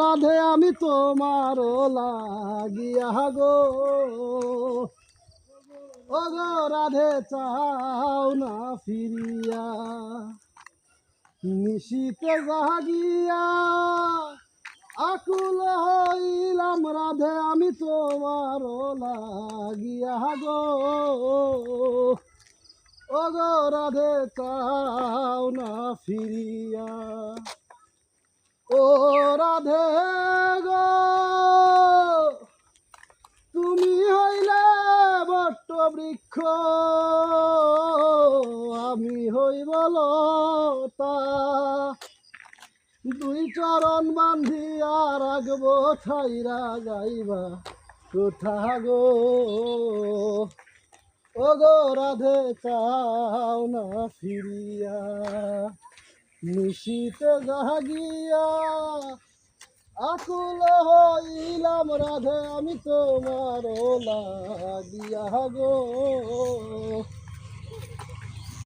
রাধে আমি তোমার লাগিয়া গো, ও গো রাধে চাও না ফিরিয়া, নিশীতে জাগিয়া আকুল হইলাম রাধে আমি তোমার লাগিয়া গো, ও গো রাধে চাও না ফিরিয়া। ও রাধে গো তুমি হইলে বট বৃক্ষ, আমি হইব লতা, দুই চরণ বান্ধিয়া রাখবো ছাইরা গাইবা কোথা গো, ও গো রাধে চাও না ফিরিয়া, নিশীতে জাগিয়া আকুল হইলাম রাধে আমি তোমার লাগিয়া গো।